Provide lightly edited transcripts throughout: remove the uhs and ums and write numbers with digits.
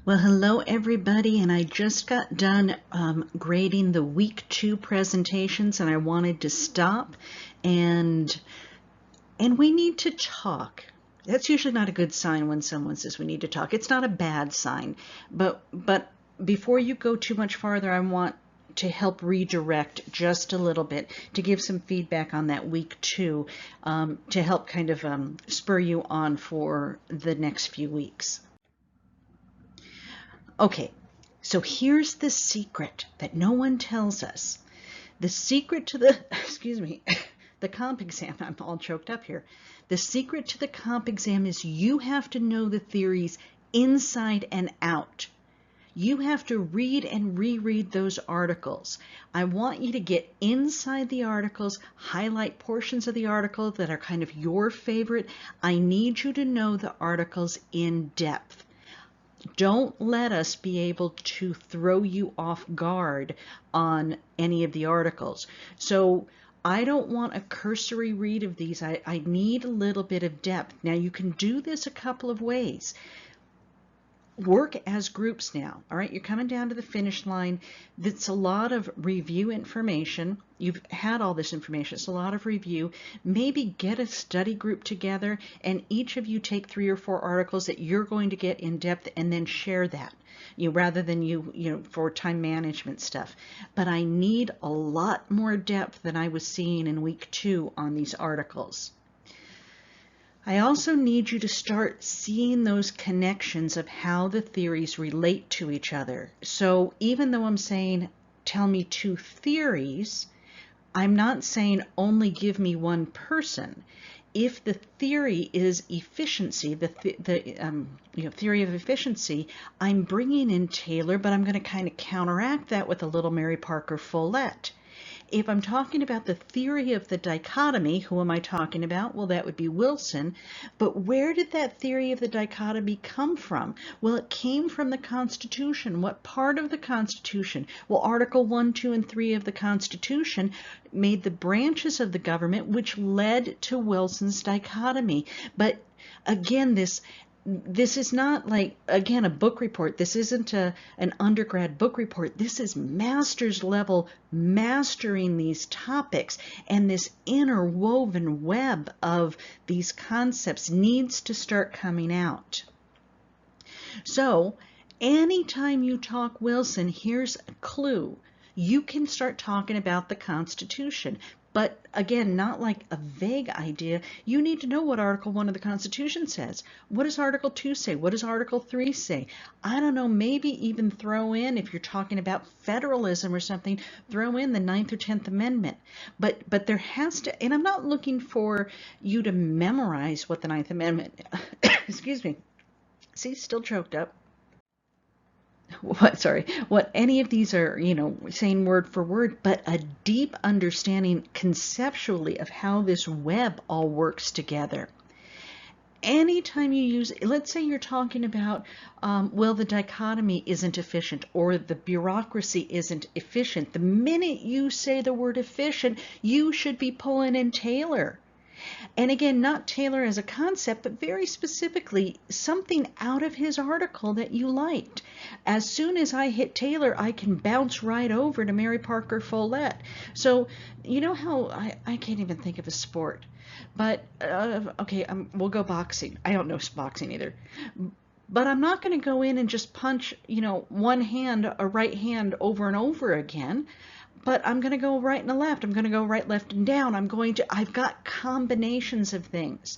Well, hello everybody, and I just got done grading the week 2 presentations, and I wanted to stop and we need to talk. That's usually not a good sign when someone says we need to talk. It's not a bad sign, but before you go too much farther, I want to help redirect just a little bit to give some feedback on that week 2 to help kind of spur you on for the next few weeks. Okay, so here's the secret that no one tells us. The secret to the, excuse me, the comp exam, I'm all choked up here. The secret to the comp exam is you have to know the theories inside and out. You have to read and reread those articles. I want you to get inside the articles, highlight portions of the article that are kind of your favorite. I need you to know the articles in depth. Don't let us be able to throw you off guard on any of the articles. So I don't want a cursory read of these. I need a little bit of depth. Now you can do this a couple of ways. Work as groups now. All right, you're coming down to the finish line. It's a lot of review information. You've had all this information. It's a lot of review. Maybe get a study group together and each of you take 3 or 4 articles that you're going to get in depth and then share that, rather than you for time management stuff. But I need a lot more depth than I was seeing in week 2 on these articles. I also need you to start seeing those connections of how the theories relate to each other. So even though I'm saying, tell me 2 theories, I'm not saying only give me one person. If the theory is efficiency, the theory of efficiency, I'm bringing in Taylor, but I'm going to kind of counteract that with a little Mary Parker Follett. If I'm talking about the theory of the dichotomy, who am I talking about? Well, that would be Wilson. But where did that theory of the dichotomy come from? Well, it came from the Constitution. What part of the Constitution? Well, Article 1, 2, and 3 of the Constitution made the branches of the government which led to Wilson's dichotomy. But again, this is not like, again, a book report. This isn't an undergrad book report. This is master's level mastering these topics, and this interwoven web of these concepts needs to start coming out. So anytime you talk Wilson, here's a clue. You can start talking about the Constitution. But again, not like a vague idea. You need to know what Article 1 of the Constitution says. What does Article 2 say? What does Article 3 say? I don't know, maybe even throw in, if you're talking about federalism or something, throw in the 9th or 10th Amendment. But there has to, and I'm not looking for you to memorize what the 9th Amendment, excuse me, see, still choked up. What any of these are, saying word for word, but a deep understanding conceptually of how this web all works together. Anytime you use, let's say you're talking about, well, the dichotomy isn't efficient or the bureaucracy isn't efficient. The minute you say the word efficient, you should be pulling in Taylor. And again, not Taylor as a concept, but very specifically something out of his article that you liked. As soon as I hit Taylor, I can bounce right over to Mary Parker Follett. So you know how I can't even think of a sport, but okay, we'll go boxing. I don't know boxing either. But I'm not going to go in and just punch, one hand, a right hand over and over again. But I'm going to go right and a left. I'm going to go right, left, and down. I've got combinations of things.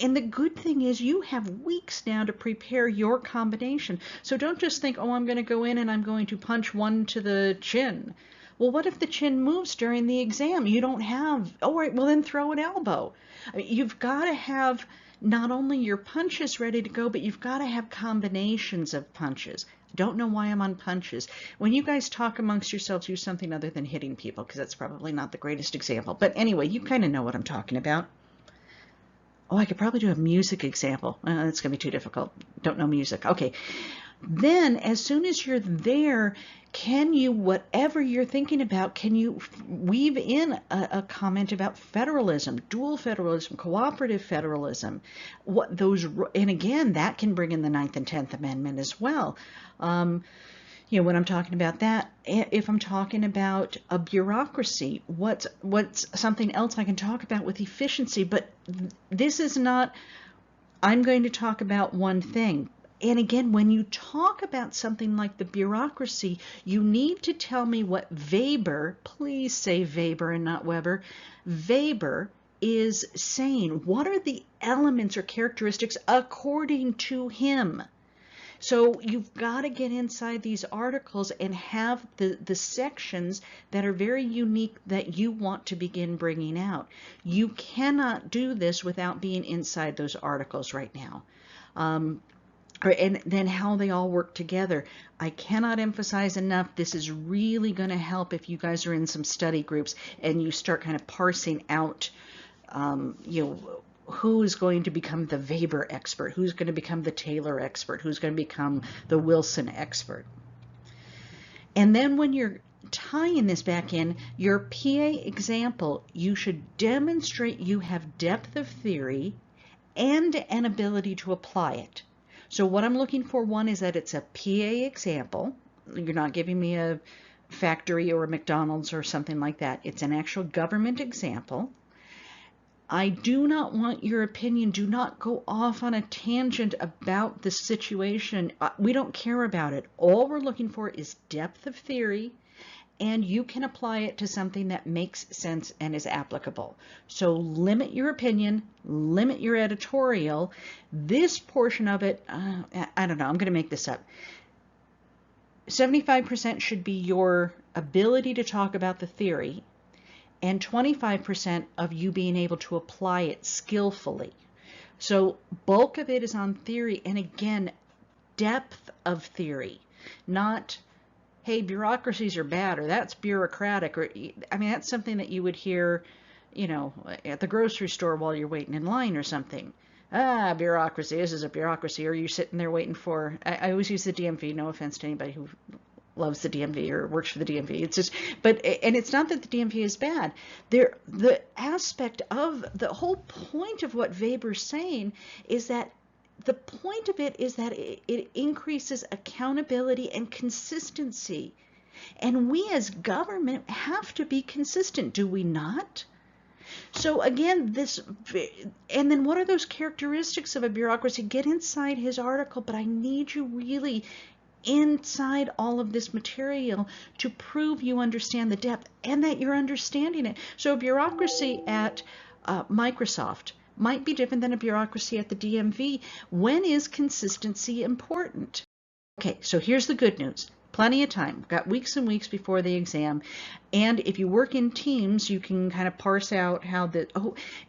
And the good thing is you have weeks now to prepare your combination. So don't just think, oh, I'm going to go in and I'm going to punch one to the chin. Well, what if the chin moves during the exam? You don't have, all right, well then throw an elbow. I mean, you've got to have not only your punches ready to go, but you've got to have combinations of punches. Don't know why I'm on punches. When you guys talk amongst yourselves, use something other than hitting people, because that's probably not the greatest example. But anyway, you kind of know what I'm talking about. Oh, I could probably do a music example. That's going to be too difficult. Don't know music. Okay. Then as soon as you're there, can you, whatever you're thinking about, can you weave in a comment about federalism, dual federalism, cooperative federalism, what those, and again, that can bring in the 9th and 10th Amendment as well. When I'm talking about that, if I'm talking about a bureaucracy, what's something else I can talk about with efficiency? But this is not, I'm going to talk about one thing. And again, when you talk about something like the bureaucracy, you need to tell me what Weber, please say Weber and not Weber, Weber is saying. What are the elements or characteristics according to him? So you've got to get inside these articles and have the sections that are very unique that you want to begin bringing out. You cannot do this without being inside those articles right now. And then how they all work together. I cannot emphasize enough, this is really going to help if you guys are in some study groups and you start kind of parsing out, who is going to become the Weber expert, who's going to become the Taylor expert, who's going to become the Wilson expert. And then when you're tying this back in, your PA example, you should demonstrate you have depth of theory and an ability to apply it. So what I'm looking for, one, is that it's a PA example. You're not giving me a factory or a McDonald's or something like that. It's an actual government example. I do not want your opinion. Do not go off on a tangent about the situation. We don't care about it. All we're looking for is depth of theory, and you can apply it to something that makes sense and is applicable. So limit your opinion, limit your editorial. This portion of it, I don't know, I'm going to make this up. 75% should be your ability to talk about the theory, and 25% of you being able to apply it skillfully. So bulk of it is on theory, and again, depth of theory, not, hey, bureaucracies are bad, or that's bureaucratic, or, I mean, that's something that you would hear, at the grocery store while you're waiting in line or something. Bureaucracy, this is a bureaucracy, or you're sitting there waiting for, I always use the DMV, no offense to anybody who loves the DMV or works for the DMV. It's just, and it's not that the DMV is bad. The aspect of the whole point of what Weber's saying is that the point of it is that it increases accountability and consistency. And we as government have to be consistent, do we not? So again, and then what are those characteristics of a bureaucracy? Get inside his article, but I need you really inside all of this material to prove you understand the depth and that you're understanding it. So a bureaucracy at Microsoft might be different than a bureaucracy at the DMV. When is consistency important? Okay, so here's the good news. Plenty of time. We've got weeks and weeks before the exam. And if you work in teams, you can kind of parse out how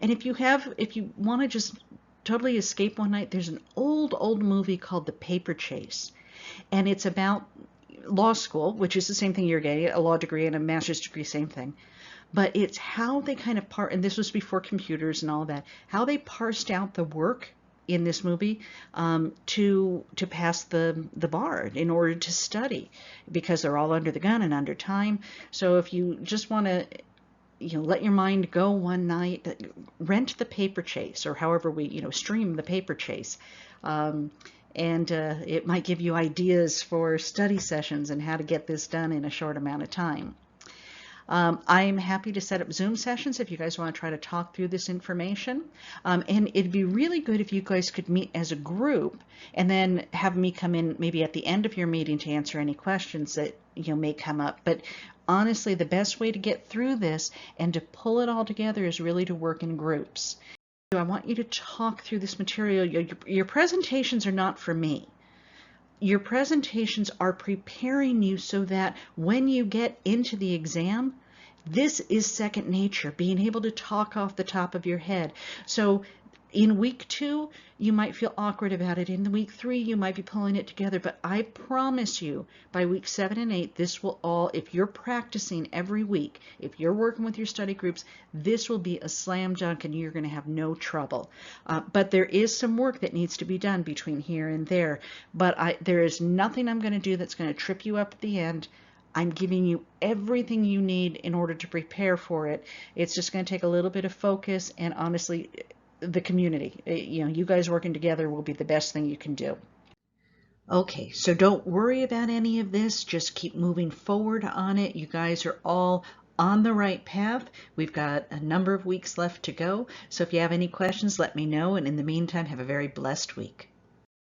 and if you want to just totally escape one night, there's an old movie called The Paper Chase. And it's about law school, which is the same thing you're getting, a law degree and a master's degree, same thing. But it's how they kind of and this was before computers and all that, how they parsed out the work in this movie to pass the bar in order to study, because they're all under the gun and under time. So if you just want to let your mind go one night, rent The Paper Chase, or however we stream The Paper Chase. And it might give you ideas for study sessions and how to get this done in a short amount of time. I'm happy to set up Zoom sessions if you guys want to try to talk through this information. And it'd be really good if you guys could meet as a group and then have me come in maybe at the end of your meeting to answer any questions that may come up. But honestly, the best way to get through this and to pull it all together is really to work in groups. I want you to talk through this material. Your presentations are not for me. Your presentations are preparing you so that when you get into the exam, this is second nature, being able to talk off the top of your head. So In week 2, you might feel awkward about it. In week 3, you might be pulling it together. But I promise you, by week 7 and 8, this will all, if you're practicing every week, if you're working with your study groups, this will be a slam dunk and you're going to have no trouble. But there is some work that needs to be done between here and there. But there is nothing I'm going to do that's going to trip you up at the end. I'm giving you everything you need in order to prepare for it. It's just going to take a little bit of focus, and honestly, the community, you guys working together will be the best thing you can do. Okay, so don't worry about any of this. Just keep moving forward on it. You guys are all on the right path. We've got a number of weeks left to go. So if you have any questions, let me know. And in the meantime, have a very blessed week.